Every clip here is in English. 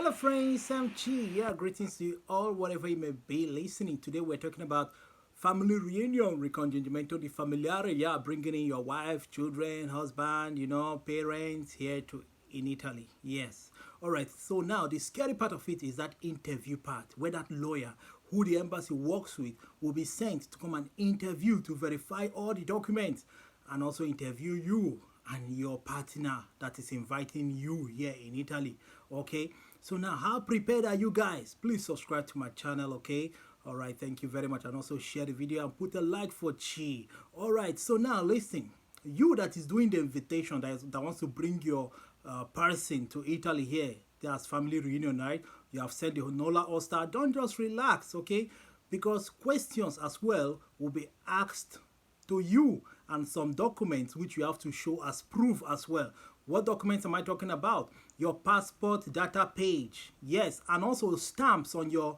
Hello friends, I'm Chi. Yeah, greetings to you all, whatever you may be listening. Today we're talking about family reunion, recongiungimento di familiare. Yeah, bringing in your wife, children, husband, parents here to in Italy. Yes. All right. So now the scary part of it is that interview part, where that lawyer who the embassy works with will be sent to come and interview to verify all the documents and also interview you and your partner that is inviting you here in Italy. Okay, so now how prepared are you guys? Please subscribe to my channel. Okay, all right, thank you very much, and also share the video and put a like for Chi. All right, so now listen, you that is doing the invitation, that wants to bring your person to Italy here, there's family reunion, right? You have said the Nola All-Star. Don't just relax, okay? Because questions as well will be asked to you and some documents which you have to show as proof as well. What documents am I talking about? Your passport data page, yes, and also stamps on your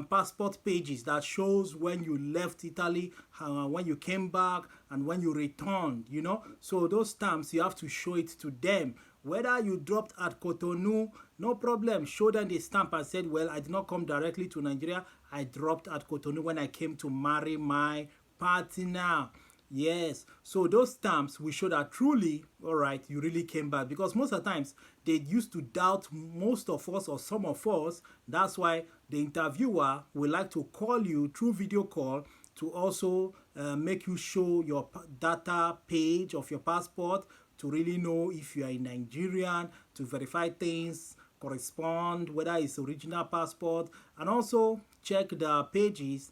passport pages that shows when you left Italy, when you came back, and when you returned. So those stamps you have to show it to them. Whether you dropped at Cotonou, no problem. Show them the stamp and said, well, I did not come directly to Nigeria. I dropped at Cotonou when I came to marry my partner. Yes, so those stamps will show that truly, all right, you really came back. Because most of the times they used to doubt most of us or some of us. That's why the interviewer will like to call you through video call to also make you show your data page of your passport to really know if you are a Nigerian, to verify things correspond, whether it's original passport, and also check the pages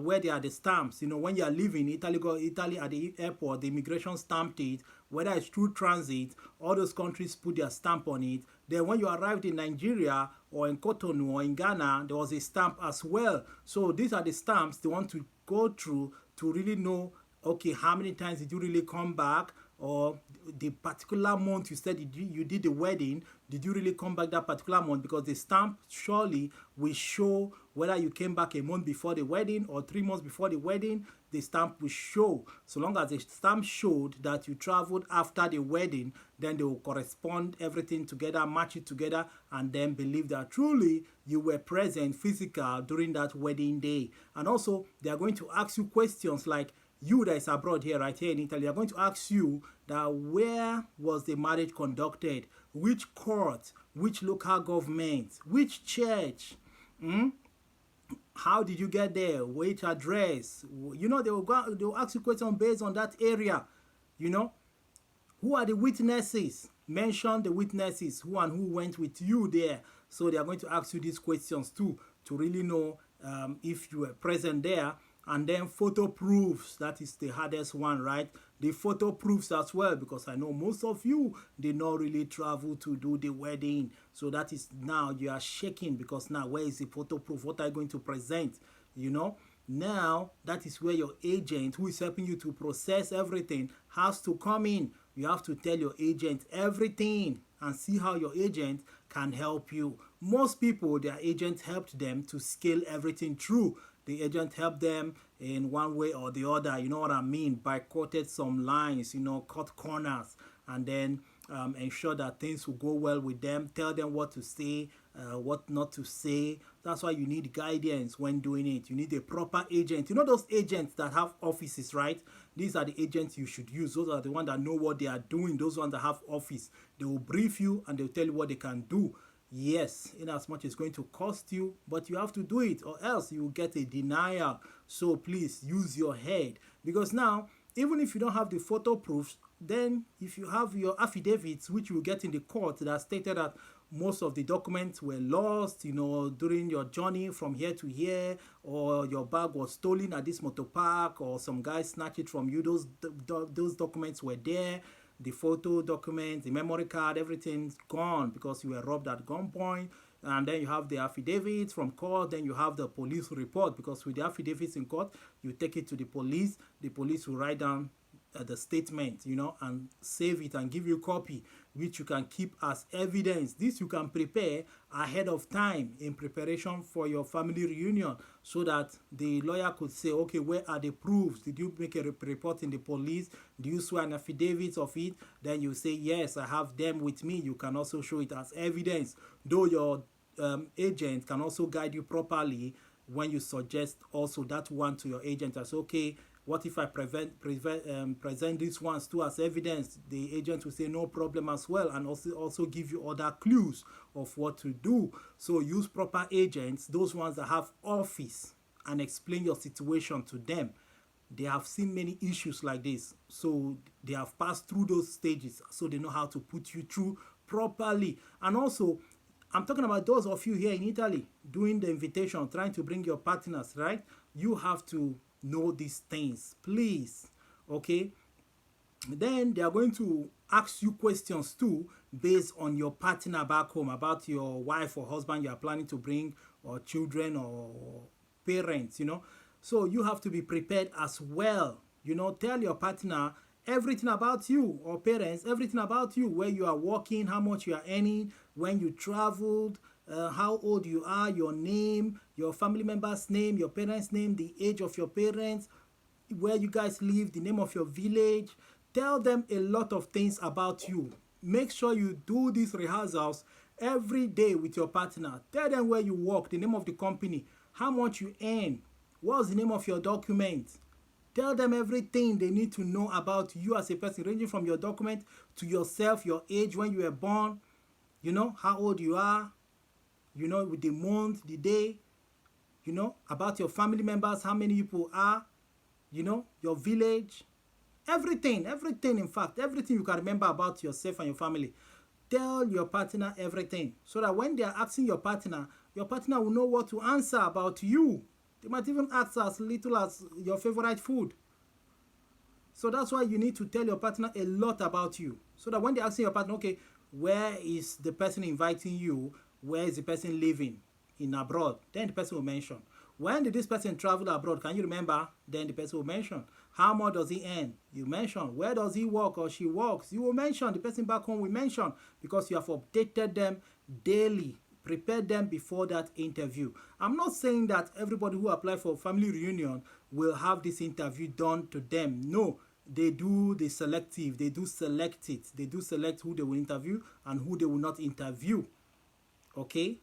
where they are the stamps. When you are leaving Italy, go Italy at the airport, the immigration stamped it, whether it's through transit, all those countries put their stamp on it. Then when you arrived in Nigeria or in Cotonou or in Ghana, there was a stamp as well. So these are the stamps they want to go through to really know, okay, how many times did you really come back, or the particular month you said you did the wedding, did you really come back that particular month? Because the stamp surely will show whether you came back a month before the wedding or 3 months before the wedding. The stamp will show. So long as the stamp showed that you traveled after the wedding, then they will correspond everything together, match it together, and then believe that truly you were present physical during that wedding day. And also they are going to ask you questions like, you that is abroad here, right here in Italy, are going to ask you that where was the marriage conducted, which court, which local government, which church, how did you get there, which address, they will ask you questions based on that area. Who are the witnesses? Mention the witnesses, who and who went with you there. So they are going to ask you these questions too, to really know if you were present there. And then photo proofs, that is the hardest one, right? The photo proofs as well, because I know most of you did not really travel to do the wedding. So that is, now you are shaking, because now where is the photo proof? What are you going to present? Now that is where your agent, who is helping you to process everything, has to come in. You have to tell your agent everything and see how your agent can help you. Most people, their agent helped them to scale everything through. The agent helped them in one way or the other, you know what I mean, by quoted some lines, cut corners, and then ensure that things will go well with them, tell them what to say, what not to say. That's why you need guidance when doing it. You need a proper agent. Those agents that have offices, right? These are the agents you should use. Those are the ones that know what they are doing. Those ones that have office. They will brief you and they'll tell you what they can do. Yes, in as much it's going to cost you, but you have to do it, or else you will get a denial. So please use your head, because now, even if you don't have the photo proofs, then if you have your affidavits, which you will get in the court, that stated that most of the documents were lost, during your journey from here to here, or your bag was stolen at this motor park, or some guy snatched it from you. Those documents were there. The photo documents, the memory card, everything's gone because you were robbed at gunpoint. And then you have the affidavits from court. Then you have the police report, because with the affidavits in court, you take it to the police. The police will write down the statement, and save it and give you a copy, which you can keep as evidence. This you can prepare ahead of time in preparation for your family reunion, so that the lawyer could say, okay, where are the proofs? Did you make a report in the police? Do you swear an affidavit of it? Then you say, yes, I have them with me. You can also show it as evidence. Though your agent can also guide you properly when you suggest also that one to your agent as okay. What if I present these ones too as evidence? The agent will say no problem as well, and also give you other clues of what to do. So use proper agents, those ones that have office, and explain your situation to them. They have seen many issues like this, so they have passed through those stages, so they know how to put you through properly. And also, I'm talking about those of you here in Italy doing the invitation, trying to bring your partners, right? You have to know these things, please. Okay? Then they are going to ask you questions too based on your partner back home, about your wife or husband you are planning to bring, or children or parents, So you have to be prepared as well. Tell your partner everything about you, or parents, everything about you, where you are working, how much you are earning, when you traveled, how old you are, your name, your family member's name, your parents' name, the age of your parents, where you guys live, the name of your village. Tell them a lot of things about you. Make sure you do these rehearsals every day with your partner. Tell them where you work, the name of the company, how much you earn, what's the name of your document. Tell them everything they need to know about you as a person, ranging from your document to yourself, your age, when you were born, how old you are, with the month, the day, about your family members, how many people are, your village, everything, in fact, everything you can remember about yourself and your family. Tell your partner everything, so that when they are asking your partner will know what to answer about you. They might even ask as little as your favorite food. So that's why you need to tell your partner a lot about you, so that when they're asking your partner, okay, where is the person inviting you? Where is the person living? In abroad. Then the person will mention. When did this person travel abroad? Can you remember? Then the person will mention. How much does he earn? You mention. Where does he work or she works? You will mention. The person back home will mention, because you have updated them daily. Prepare them before that interview. I'm not saying that everybody who apply for family reunion will have this interview done to them. No, they do the selective. They do select it. They do select who they will interview and who they will not interview. Okay?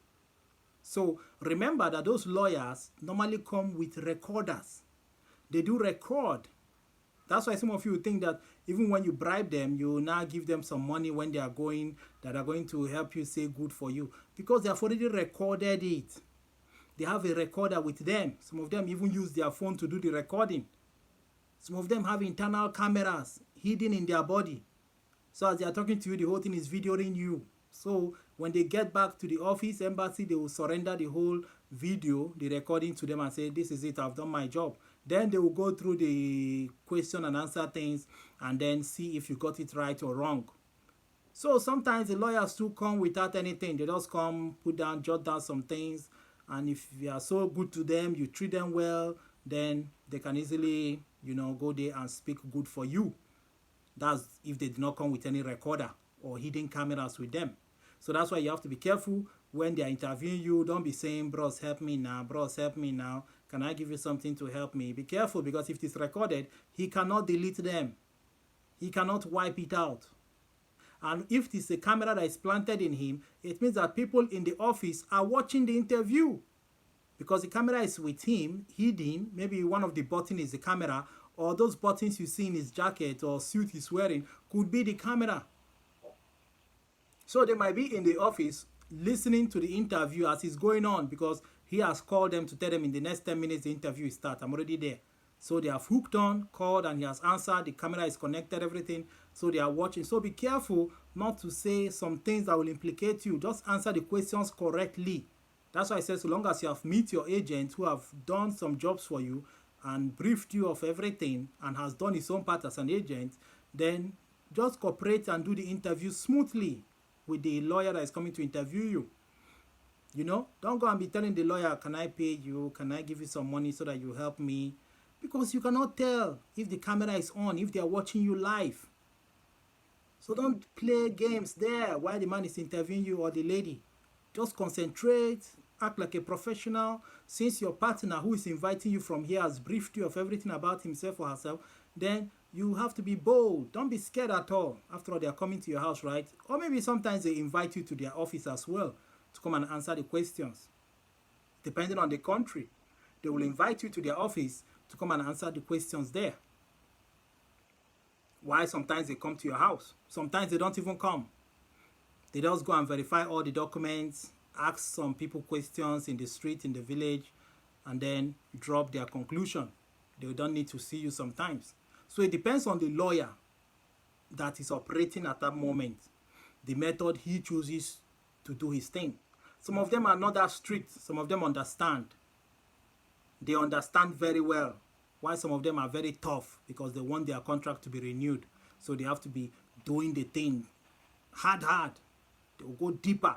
So remember that those lawyers normally come with recorders. They do record. That's why some of you think that even when you bribe them, you now give them some money when they are going, that are going to help you say good for you, because they have already recorded it. They have a recorder with them. Some of them even use their phone to do the recording. Some of them have internal cameras hidden in their body. So as they are talking to you, the whole thing is videoing you. So when they get back to the office, embassy, they will surrender the whole video, the recording to them, and say, this is it, I've done my job. Then they will go through the question and answer things, and then see if you got it right or wrong. So sometimes the lawyers too come without anything. They just come, jot down some things, and if you are so good to them, you treat them well, then they can easily, go there and speak good for you. That's if they do not come with any recorder or hidden cameras with them. So that's why you have to be careful when they are interviewing you. Don't be saying, bros, help me now. Bros, help me now. Can I give you something to help me? Be careful, because if it's recorded, he cannot delete them. He cannot wipe it out. And if it's a camera that is planted in him, it means that people in the office are watching the interview. Because the camera is with him, hidden. Maybe one of the buttons is the camera, or those buttons you see in his jacket or suit he's wearing could be the camera. So they might be in the office listening to the interview as it's going on, because he has called them to tell them in the next 10 minutes the interview starts. I'm already there. So they have hooked on, called, and he has answered. The camera is connected, everything. So they are watching. So be careful not to say some things that will implicate you. Just answer the questions correctly. That's why I say, so long as you have met your agent who have done some jobs for you and briefed you of everything and has done his own part as an agent, then just cooperate and do the interview smoothly with the lawyer that is coming to interview you. Don't go and be telling the lawyer, can I pay you? Can I give you some money so that you help me? Because you cannot tell if the camera is on, if they are watching you live. So don't play games there while the man is interviewing you or the lady. Just concentrate, act like a professional. Since your partner who is inviting you from here has briefed you of everything about himself or herself, then you have to be bold. Don't be scared at all. After all, they are coming to your house, right? Or maybe sometimes they invite you to their office as well. to come and answer the questions. Depending on the country, they will invite you to their office to come and answer the questions there. Why sometimes they come to your house? Sometimes they don't even come. They just go and verify all the documents, ask some people questions in the street, in the village, and then drop their conclusion. They don't need to see you sometimes. So it depends on the lawyer that is operating at that moment, the method he chooses to do his thing. Some of them are not that strict. Some of them understand. They understand very well. While some of them are very tough because they want their contract to be renewed. So they have to be doing the thing hard. They will go deeper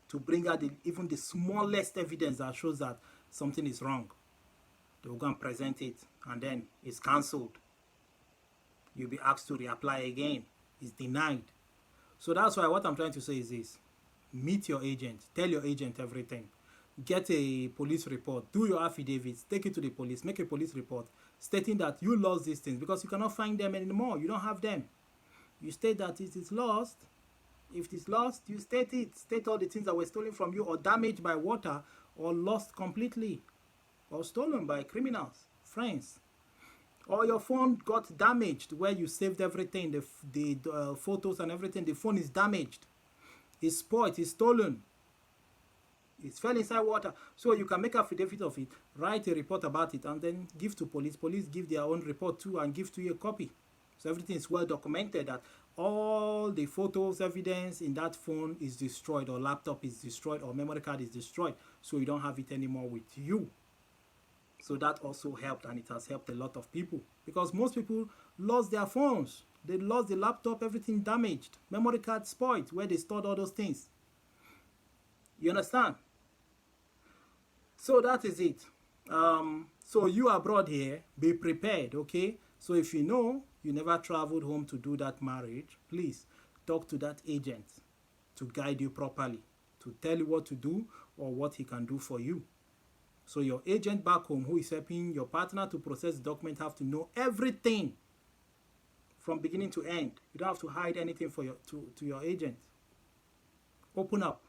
to bring out even the smallest evidence that shows that something is wrong. They will go and present it, and then it's cancelled. You'll be asked to reapply again. It's denied. So that's why what I'm trying to say is this. Meet your agent. Tell your agent everything. Get a police report. Do your affidavits. Take it to the police. Make a police report stating that you lost these things because you cannot find them anymore. You don't have them. You state that it is lost. If it is lost, you state it. State all the things that were stolen from you or damaged by water or lost completely or stolen by criminals, friends. Or your phone got damaged where you saved everything, the photos and everything. The phone is damaged. It's spoiled. It's stolen. It fell inside water. So you can make an affidavit of it, write a report about it, and then give to police. Police give their own report too and give to you a copy. So everything is well documented that all the photos, evidence in that phone is destroyed, or laptop is destroyed, or memory card is destroyed. So you don't have it anymore with you. So that also helped, and it has helped a lot of people. Because most people lost their phones. They lost the laptop, everything damaged. Memory card spoiled, where they stored all those things. You understand? So that is it. So you abroad here, be prepared, okay? So if you know you never traveled home to do that marriage, please talk to that agent to guide you properly, to tell you what to do or what he can do for you. So your agent back home who is helping your partner to process the document have to know everything from beginning to end. You don't have to hide anything to your agent. Open up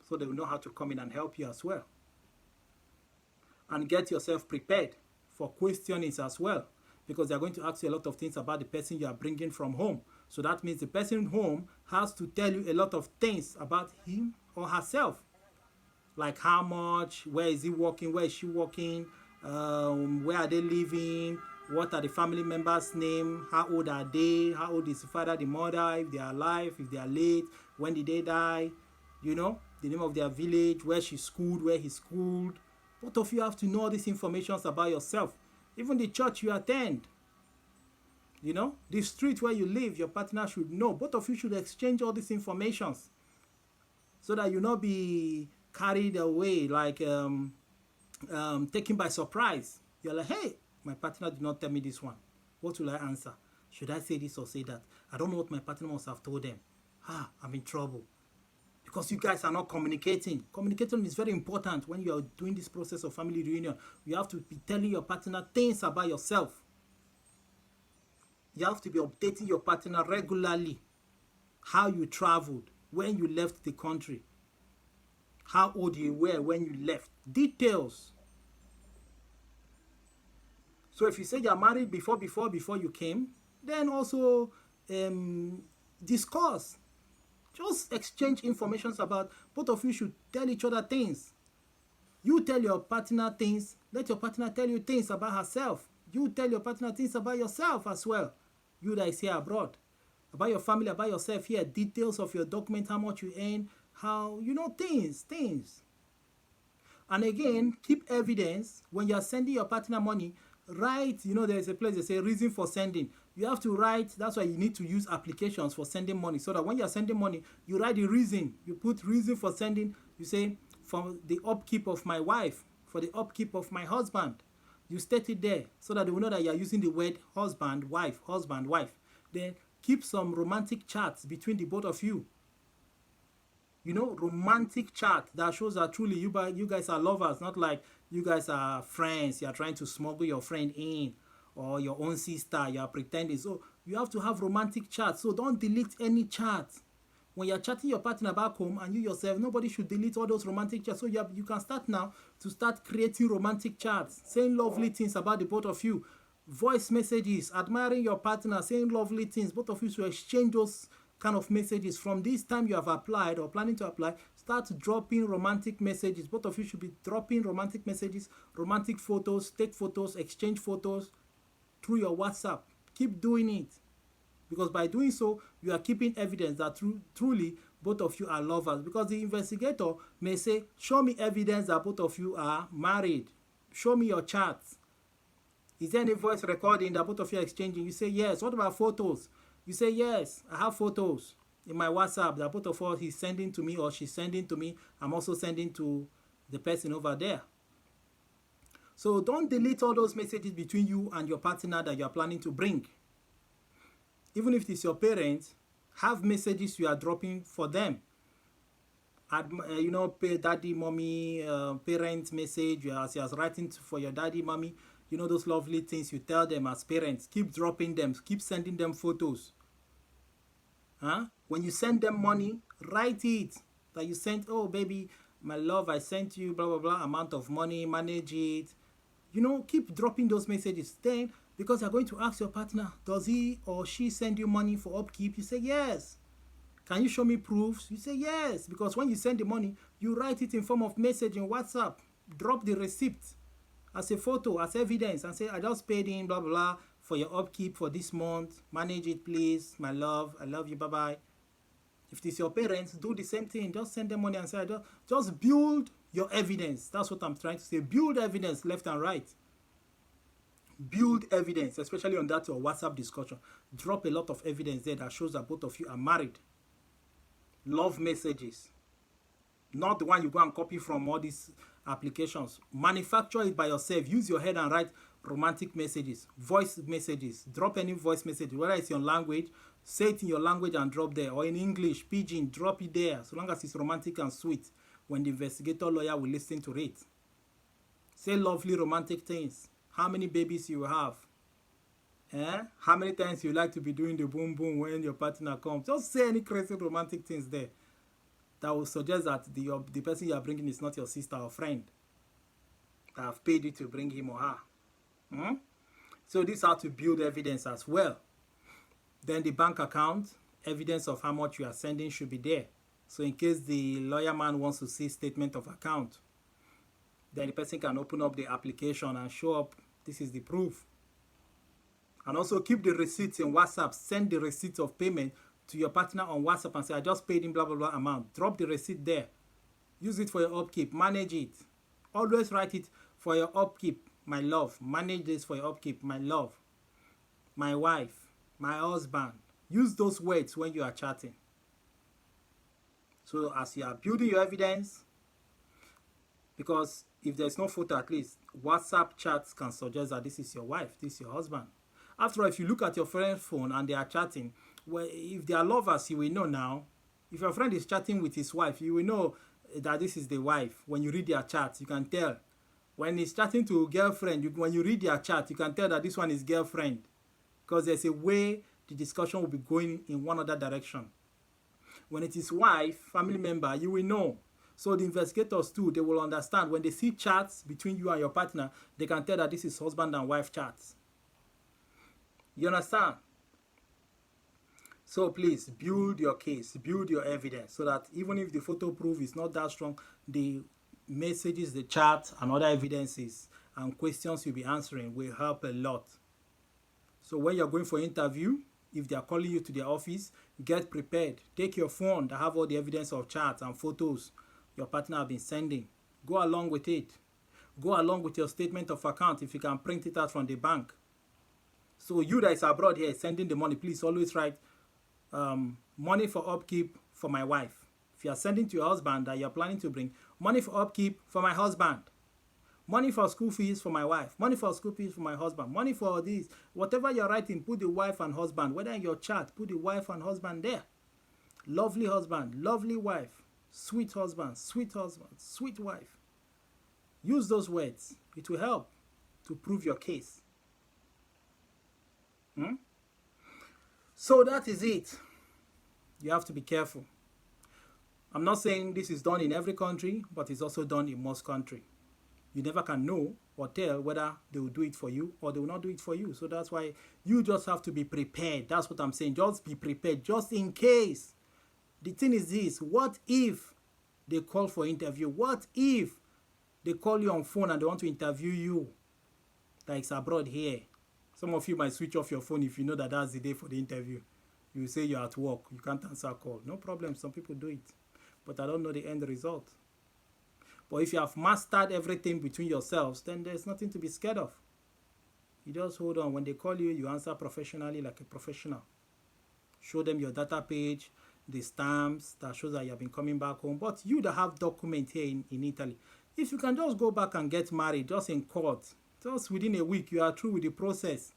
so they will know how to come in and help you as well. And get yourself prepared for questionings as well, because they're going to ask you a lot of things about the person you are bringing from home. So that means the person home has to tell you a lot of things about him or herself. Like how much, where is he working, where is she working, where are they living, what are the family members' name, how old are they, how old is the father, the mother, if they are alive, if they are late, when did they die, you know, the name of their village, where she schooled, where he schooled. Both of you have to know all these information about yourself. Even the church you attend, you know, the street where you live, your partner should know. Both of you should exchange all these information so that you not be carried away, like taken by surprise. You're like, hey, my partner did not tell me this one. What will I answer? Should I say this or say that? I don't know what my partner must have told them. I'm in trouble. Because you guys are not communicating. Communicating is very important when you are doing this process of family reunion. You have to be telling your partner things about yourself. You have to be updating your partner regularly. How you traveled, when you left the country, how old you were when you left. Details. So if you say you're married before you came, then also discuss. Just exchange information about, both of you should tell each other things. You tell your partner things, let your partner tell you things about herself. You tell your partner things about yourself as well. You that is here abroad. About your family, about yourself here, details of your document, how much you earn, how, you know, things. And again, keep evidence. When you are sending your partner money, write, you know, there's a place they say reason for sending. You have to write, that's why you need to use applications for sending money, so that when you're sending money, you write the reason. You put reason for sending, you say, for the upkeep of my wife, for the upkeep of my husband. You state it there, so that they will know that you're using the word husband, wife. Then keep some romantic chats between the both of you. You know, romantic chat that shows that truly you guys are lovers, not like you guys are friends. You are trying to smuggle your friend in, or your own sister. You are pretending. So you have to have romantic chat. So don't delete any chat. when you're chatting your partner back home and you yourself, nobody should delete all those romantic chats. So you can start now to start creating romantic chats, saying lovely things about the both of you. Voice messages, admiring your partner, saying lovely things. Both of you should exchange those kind of messages. From this time you have applied or planning to apply, start dropping romantic messages. Both of you should be dropping romantic messages, romantic photos, take photos, exchange photos through your WhatsApp. Keep doing it, because by doing so you are keeping evidence that truly both of you are lovers. Because the investigator may say, show me evidence that both of you are married, show me your chats. Is there any voice recording that both of you are exchanging? You say yes. What about photos? You say yes, I have photos in my WhatsApp that both of us, he's sending to me or she's sending to me. I'm also sending to the person over there. So don't delete all those messages between you and your partner that you are planning to bring. Even if it's your parents, have messages you are dropping for them. You know, daddy, mommy, parent message, as you are writing for your daddy, mommy. You know, those lovely things you tell them as parents. Keep dropping them. Keep sending them photos. When you send them money, write it. That you sent, oh, baby, my love, I sent you, blah, blah, blah, amount of money, manage it. You know, keep dropping those messages. Then, because you're going to ask your partner, does he or she send you money for upkeep? You say, yes. Can you show me proofs? You say, yes. Because when you send the money, you write it in form of message in WhatsApp. Drop the receipt as a photo, as evidence, and say, I just paid in, blah, blah, blah, for your upkeep for this month. Manage it, please. My love, I love you, bye-bye. If it's your parents, do the same thing. Just send them money and say, just build your evidence. That's what I'm trying to say. Build evidence left and right. Build evidence, especially on that your WhatsApp discussion. Drop a lot of evidence there that shows that both of you are married. Love messages. Not the one you go and copy from all these applications. Manufacture it by yourself. Use your head and write romantic messages, voice messages. Drop any voice message, whether it's your language, say it in your language and drop there, or in English, pidgin, drop it there, so long as it's romantic and sweet. When the investigator lawyer will listen to it, say lovely romantic things. How many babies you have? How many times you like to be doing the boom boom when your partner comes? Just say any crazy romantic things there that will suggest that the person you are bringing is not your sister or friend that have paid you to bring him or her. So this is how to build evidence as well. Then the bank account, evidence of how much you are sending should be there. So in case the lawyer man wants to see statement of account, then the person can open up the application and show up, this is the proof. And also keep the receipts in WhatsApp. Send the receipt of payment to your partner on WhatsApp and say, I just paid in blah, blah, blah amount. Drop the receipt there. Use it for your upkeep. Manage it. Always write it for your upkeep, my love. Manage this for your upkeep, my love, my wife, my husband. Use those words when you are chatting. So as you are building your evidence, because if there's no photo, at least WhatsApp chats can suggest that this is your wife, this is your husband. After all, if you look at your friend's phone and they are chatting, well, if they are lovers, you will know now. If your friend is chatting with his wife, you will know that this is the wife. When you read their chat, you can tell. When he's chatting to a girlfriend, when you read their chat, you can tell that this one is girlfriend. Because there's a way the discussion will be going in one other direction. When it is wife, family member, you will know. So the investigators too, they will understand. When they see chats between you and your partner, they can tell that this is husband and wife chats. You understand? So please build your case, build your evidence, so that even if the photo proof is not that strong, the messages, the chat, and other evidences and questions you'll be answering will help a lot. So when you're going for interview, if they are calling you to their office, get prepared. Take your phone that have all the evidence of chats and photos your partner have been sending. Go along with it. Go along with your statement of account if you can print it out from the bank. So you that is abroad here sending the money, please always write money for upkeep for my wife. If you are sending to your husband that you are planning to bring, money for upkeep for my husband. Money for school fees for my wife. Money for school fees for my husband. Money for this. Whatever you're writing, put the wife and husband. Whether in your chat, put the wife and husband there. Lovely husband, lovely wife, sweet husband, sweet wife. Use those words. It will help to prove your case. So that is it. You have to be careful. I'm not saying this is done in every country, but it's also done in most countries. You never can know or tell whether they will do it for you or they will not do it for you. So that's why you just have to be prepared. That's what I'm saying. Just be prepared, just in case. The thing is this: what if they call for interview? What if they call you on phone and they want to interview you, like it's abroad here? Some of you might switch off your phone if you know that that's the day for the interview. You say you're at work, you can't answer a call. No problem, some people do it. But I don't know the end result. But if you have mastered everything between yourselves, then there's nothing to be scared of. You just hold on. When they call you, you answer professionally like a professional. Show them your data page, the stamps that shows that you have been coming back home. But you that have documents here in Italy, if you can just go back and get married just in court, just within a week, you are through with the process.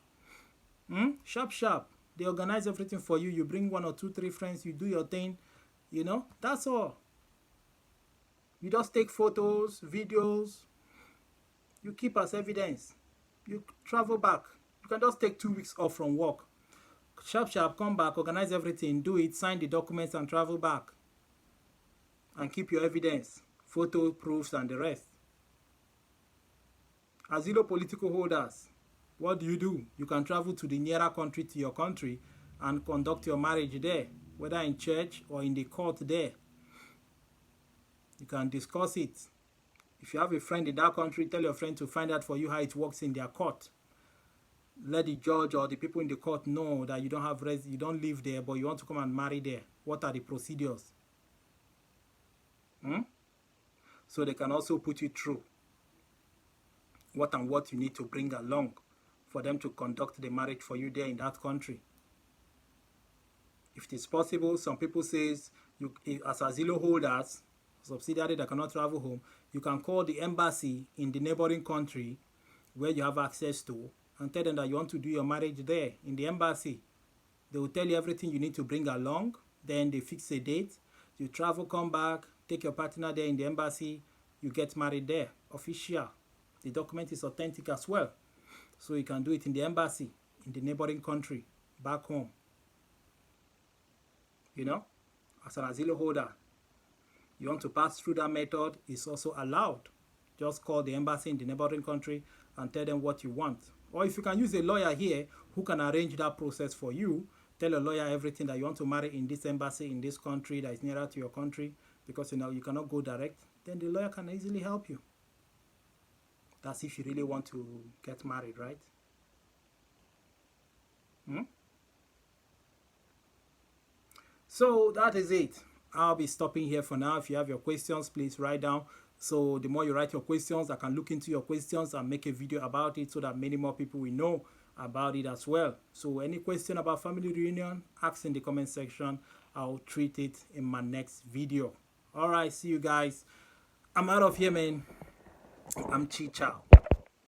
Sharp, sharp. They organize everything for you. You bring 1 or 2, 3 friends. You do your thing. You know, that's all. You just take photos, videos. You keep as evidence. You travel back. You can just take 2 weeks off from work. Sharp, sharp, come back, organize everything, do it, sign the documents and travel back. And keep your evidence, photo proofs and the rest. Asilo political holders, what do? You can travel to the nearer country to your country and conduct your marriage there, whether in church or in the court there. You can discuss it. If you have a friend in that country, tell your friend to find out for you how it works in their court. Let the judge or the people in the court know that you don't have you don't live there, but you want to come and marry there. What are the procedures? So they can also put you through what and what you need to bring along for them to conduct the marriage for you there in that country. If it is possible, some people says you, as asilo holders, subsidiary that cannot travel home, you can call the embassy in the neighboring country where you have access to and tell them that you want to do your marriage there in the embassy. They will tell you everything you need to bring along. Then they fix a date. You travel, come back, take your partner there in the embassy. You get married there, official. The document is authentic as well. So you can do it in the embassy, in the neighboring country, back home. You know, as an asilo holder, you want to pass through that method, it's also allowed. Just call the embassy in the neighboring country and tell them what you want. Or if you can use a lawyer here who can arrange that process for you, tell a lawyer everything that you want to marry in this embassy, in this country that is nearer to your country, because you know you cannot go direct, then the lawyer can easily help you. That's if you really want to get married, right? So that is it. I'll be stopping here for now. If you have your questions, please write down. So the more you write your questions, I can look into your questions and make a video about it so that many more people will know about it as well. So any question about family reunion, ask in the comment section. I'll treat it in my next video. All right, see you guys. I'm out of here, man. I'm Chi Chow.